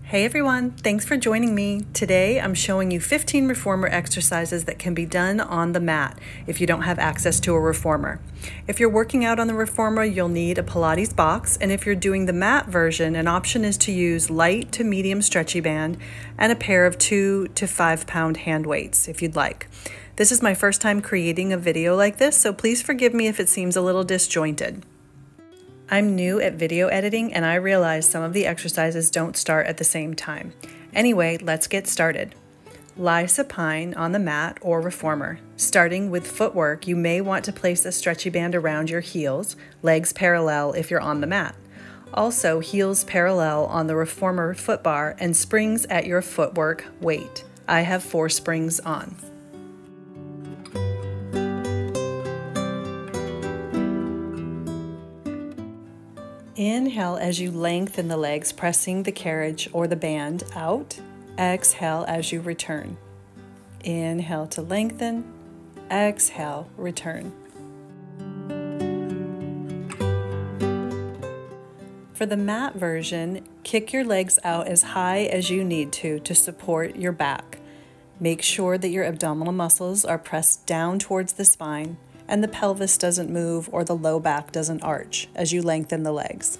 Hey everyone, thanks for joining me. Today I'm showing you 15 reformer exercises that can be done on the mat if you don't have access to a reformer. If you're working out on the reformer, you'll need a Pilates box, and if you're doing the mat version, an option is to use light to medium stretchy band and a pair of 2 to 5 pound hand weights if you'd like. This is my first time creating a video like this, so please forgive me if it seems a little disjointed. I'm new at video editing and I realize some of the exercises don't start at the same time. Anyway, let's get started. Lie supine on the mat or reformer. Starting with footwork, you may want to place a stretchy band around your heels, legs parallel if you're on the mat. Also, heels parallel on the reformer foot bar and springs at your footwork weight. I have 4 springs on. Inhale as you lengthen the legs, pressing the carriage or the band out. Exhale as you return. Inhale to lengthen. Exhale, return. For the mat version, kick your legs out as high as you need to support your back. Make sure that your abdominal muscles are pressed down towards the spine and the pelvis doesn't move or the low back doesn't arch as you lengthen the legs.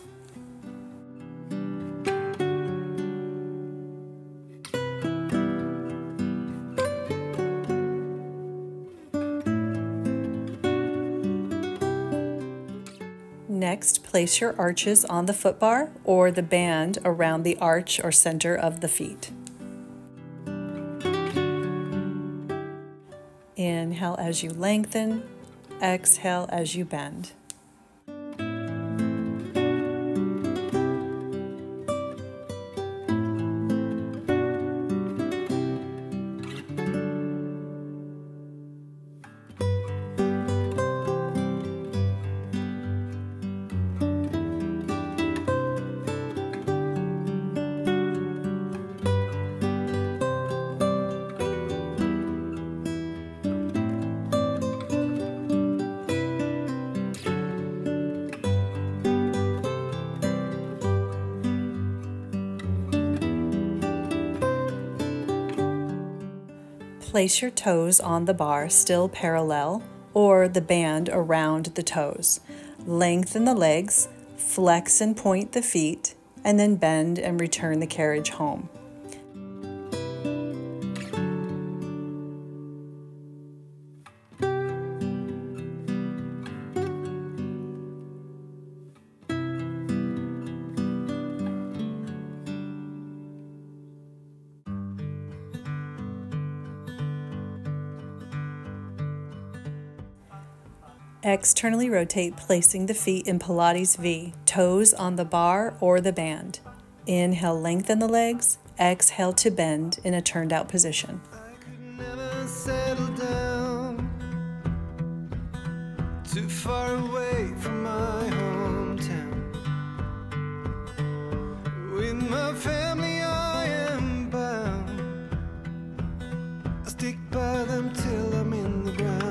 Next, place your arches on the foot bar or the band around the arch or center of the feet. Inhale as you lengthen. Exhale as you bend. Place your toes on the bar, still parallel, or the band around the toes. Lengthen the legs, flex and point the feet, and then bend and return the carriage home. Externally rotate, placing the feet in Pilates V, toes on the bar or the band. Inhale, lengthen the legs. Exhale to bend in a turned out position. I could never settle down too far away from my hometown. With my family I am bound. I stick by them till I'm in the ground.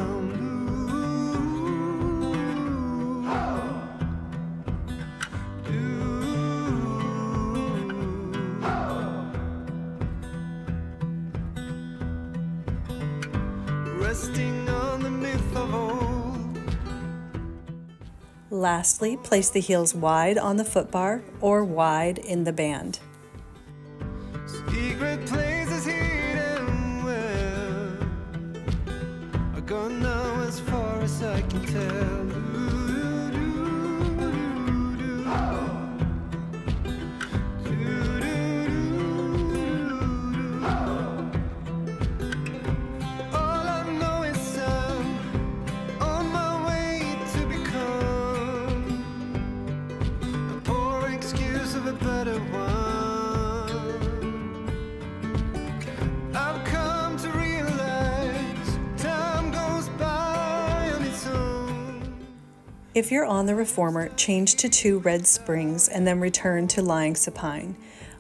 Resting on the myth of old. Lastly, place the heels wide on the foot bar or wide in the band. Secret places hidden well, I've gone now as far as I can tell. If you're on the reformer, change to 2 red springs and then return to lying supine.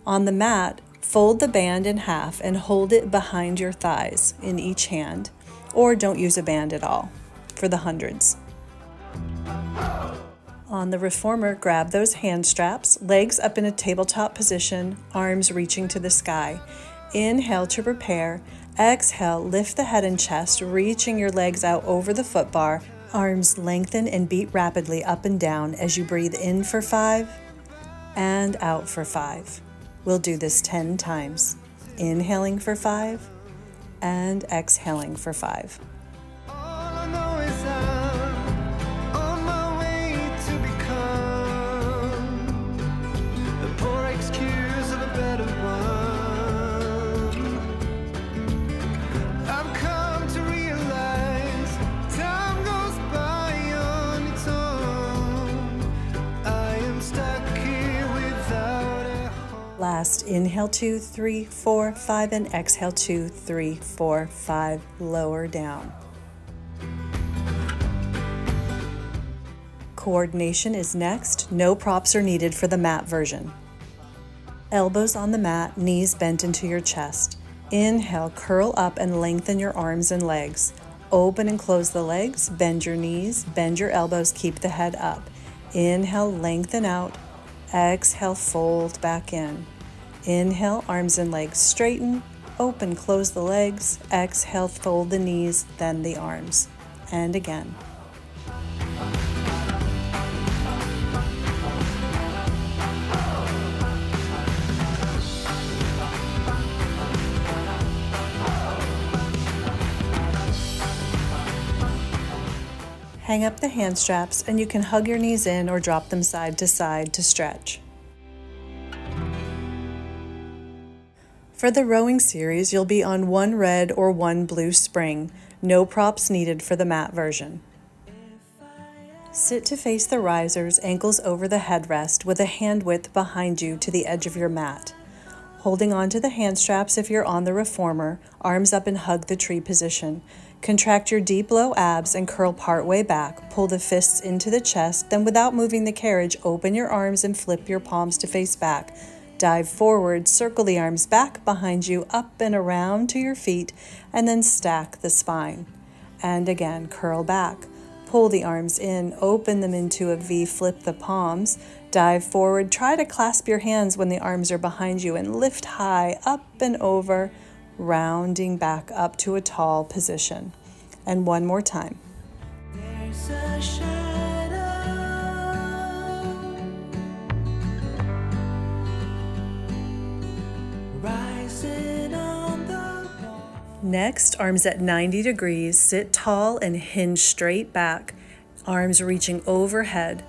On the mat, fold the band in half and hold it behind your thighs in each hand, or don't use a band at all for the hundreds. On the reformer, grab those hand straps, legs up in a tabletop position, arms reaching to the sky. Inhale to prepare. Exhale, lift the head and chest, reaching your legs out over the foot bar. Arms lengthen and beat rapidly up and down as you breathe in for 5 and out for 5. We'll do this 10 times. Inhaling for 5 and exhaling for 5. All I know is I'm on my way to become a poor excuse of a better one. I've come to realize time goes by on its own. I am stuck here without a home. Last, inhale 2, 3, 4, 5, and exhale 2, 3, 4, 5. Lower down. Coordination is next. No props are needed for the mat version. Elbows on the mat, knees bent into your chest. Inhale, curl up and lengthen your arms and legs. Open and close the legs, bend your knees, bend your elbows, keep the head up. Inhale, lengthen out. Exhale, fold back in. Inhale, arms and legs straighten. Open, close the legs. Exhale, fold the knees, then the arms. And again. Hang up the hand straps and you can hug your knees in or drop them side to stretch. For the rowing series, you'll be on one red or one blue spring. No props needed for the mat version. Sit to face the risers, ankles over the headrest with a hand width behind you to the edge of your mat. Holding on to the hand straps if you're on the reformer, arms up and hug the tree position. Contract your deep low abs and curl part way back. Pull the fists into the chest, then without moving the carriage, open your arms and flip your palms to face back. Dive forward, circle the arms back behind you, up and around to your feet, and then stack the spine. And again, curl back. Pull the arms in, open them into a V, flip the palms, dive forward. Try to clasp your hands when the arms are behind you and lift high, up and over, rounding back up to a tall position. And one more time. There's a shadow rising on the wall. Next, arms at 90 degrees, sit tall and hinge straight back, arms reaching overhead.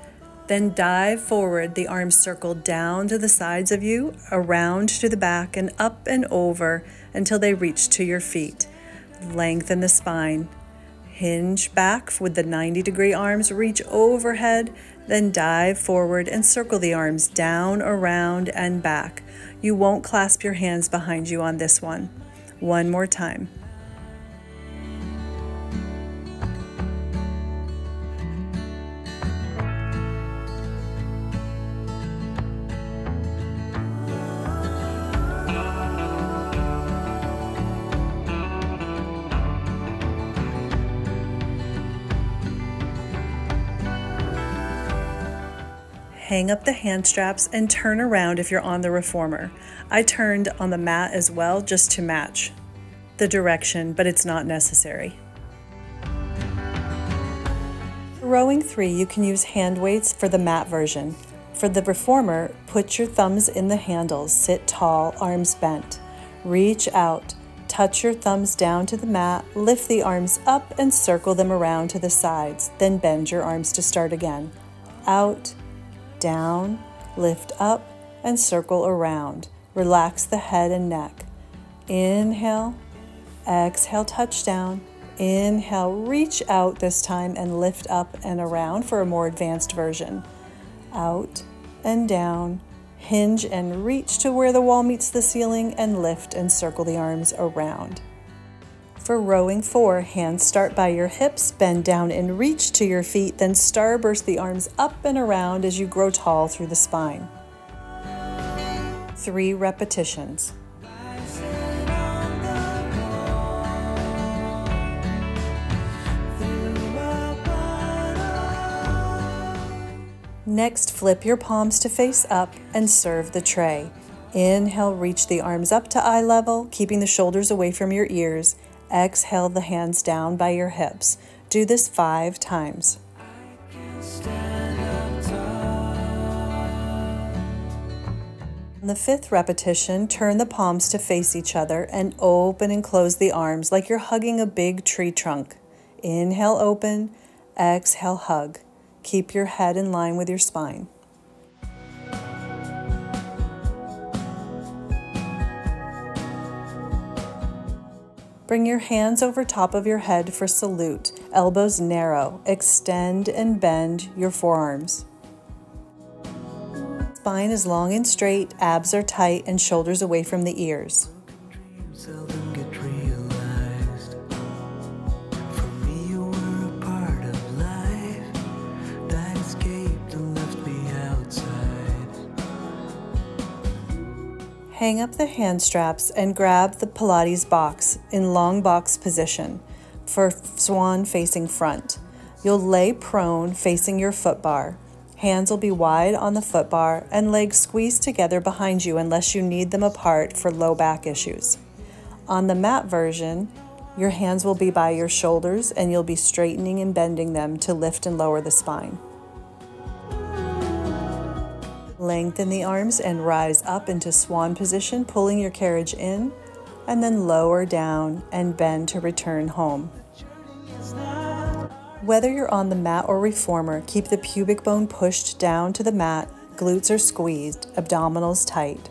Then dive forward, the arms circle down to the sides of you, around to the back, and up and over until they reach to your feet. Lengthen the spine. Hinge back with the 90-degree arms, reach overhead, then dive forward and circle the arms down, around, and back. You won't clasp your hands behind you on this one. One more time. Hang up the hand straps and turn around if you're on the reformer. I turned on the mat as well just to match the direction, but it's not necessary. For rowing 3, you can use hand weights for the mat version. For the reformer, put your thumbs in the handles, sit tall, arms bent. Reach out, touch your thumbs down to the mat, lift the arms up and circle them around to the sides, then bend your arms to start again. Out, down, lift up, and circle around. Relax the head and neck. Inhale, exhale, touch down. Inhale, reach out this time and lift up and around for a more advanced version. Out and down, hinge and reach to where the wall meets the ceiling and lift and circle the arms around. For rowing 4, hands start by your hips, bend down and reach to your feet, then starburst the arms up and around as you grow tall through the spine. 3 repetitions. Next, flip your palms to face up and serve the tray. Inhale, reach the arms up to eye level, keeping the shoulders away from your ears. Exhale, the hands down by your hips. Do this 5 times. On the 5th repetition, turn the palms to face each other and open and close the arms like you're hugging a big tree trunk. Inhale, open. Exhale, hug. Keep your head in line with your spine. Bring your hands over top of your head for salute. Elbows narrow. Extend and bend your forearms. Spine is long and straight, abs are tight, and shoulders away from the ears. Hang up the hand straps and grab the Pilates box in long box position for swan facing front. You'll lay prone facing your foot bar. Hands will be wide on the foot bar and legs squeezed together behind you unless you need them apart for low back issues. On the mat version, your hands will be by your shoulders and you'll be straightening and bending them to lift and lower the spine. Lengthen the arms and rise up into swan position, pulling your carriage in, and then lower down and bend to return home. Whether you're on the mat or reformer, keep the pubic bone pushed down to the mat, glutes are squeezed, abdominals tight.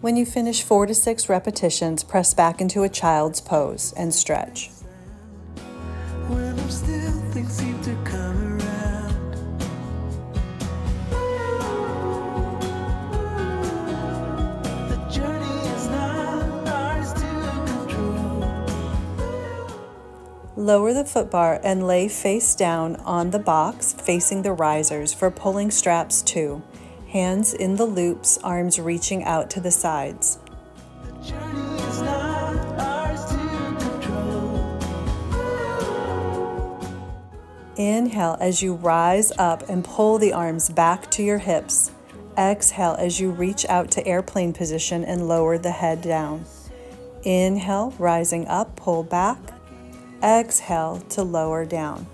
When you finish 4 to 6 repetitions, press back into a child's pose and stretch. Lower the foot bar and lay face down on the box facing the risers for pulling straps 2. Hands in the loops, arms reaching out to the sides. Inhale as you rise up and pull the arms back to your hips. Exhale as you reach out to airplane position and lower the head down. Inhale, rising up, pull back. Exhale to lower down.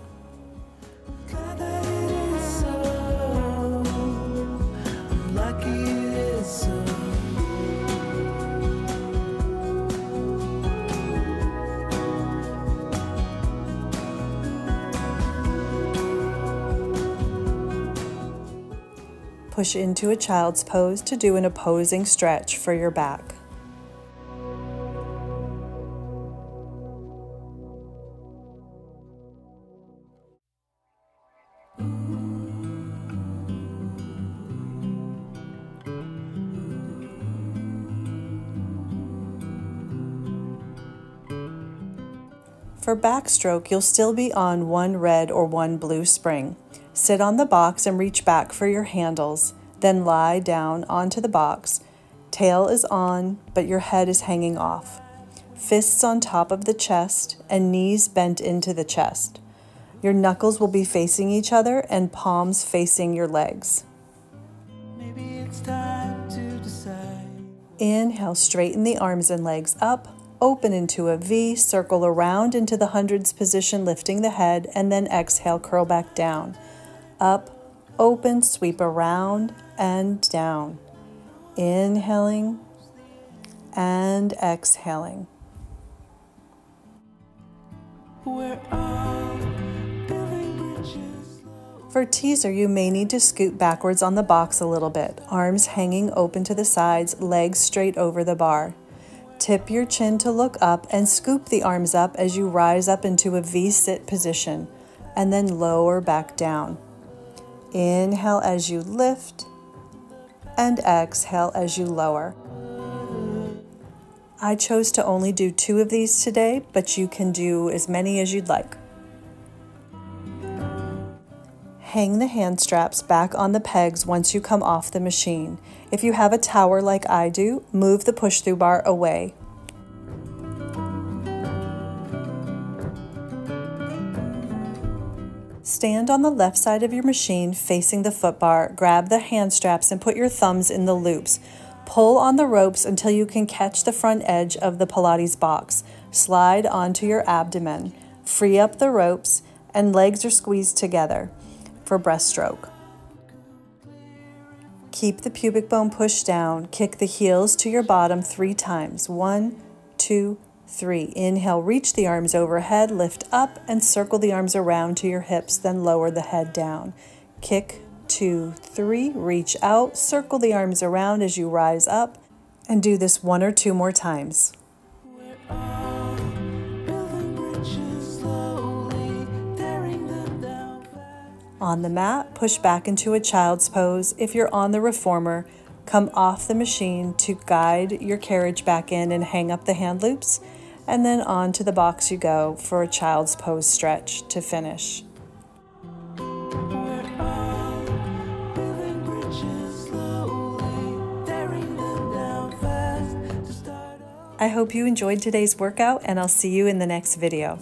Push into a child's pose to do an opposing stretch for your back. For backstroke, you'll still be on 1 red or 1 blue spring. Sit on the box and reach back for your handles, then lie down onto the box. Tail is on, but your head is hanging off. Fists on top of the chest and knees bent into the chest. Your knuckles will be facing each other and palms facing your legs. Maybe it's time to decide. Inhale, straighten the arms and legs up. Open into a V, circle around into the hundreds position, lifting the head, and then exhale, curl back down. Up, open, sweep around and down. Inhaling and exhaling. For teaser, you may need to scoot backwards on the box a little bit, arms hanging open to the sides, legs straight over the bar. Tip your chin to look up and scoop the arms up as you rise up into a V-sit position, and then lower back down. Inhale as you lift, and exhale as you lower. I chose to only do 2 of these today, but you can do as many as you'd like. Hang the hand straps back on the pegs once you come off the machine. If you have a tower like I do, move the push-through bar away. Stand on the left side of your machine facing the foot bar, grab the hand straps and put your thumbs in the loops. Pull on the ropes until you can catch the front edge of the Pilates box. Slide onto your abdomen. Free up the ropes and legs are squeezed together for breaststroke. Keep the pubic bone pushed down. Kick the heels to your bottom 3 times. 1, 2, 3. Inhale, reach the arms overhead, lift up and circle the arms around to your hips, then lower the head down. Kick, 2, 3, reach out, circle the arms around as you rise up, and do this 1 or 2 more times. On the mat, push back into a child's pose. If you're on the reformer, come off the machine to guide your carriage back in and hang up the hand loops, and then onto the box you go for a child's pose stretch to finish. I hope you enjoyed today's workout, and I'll see you in the next video.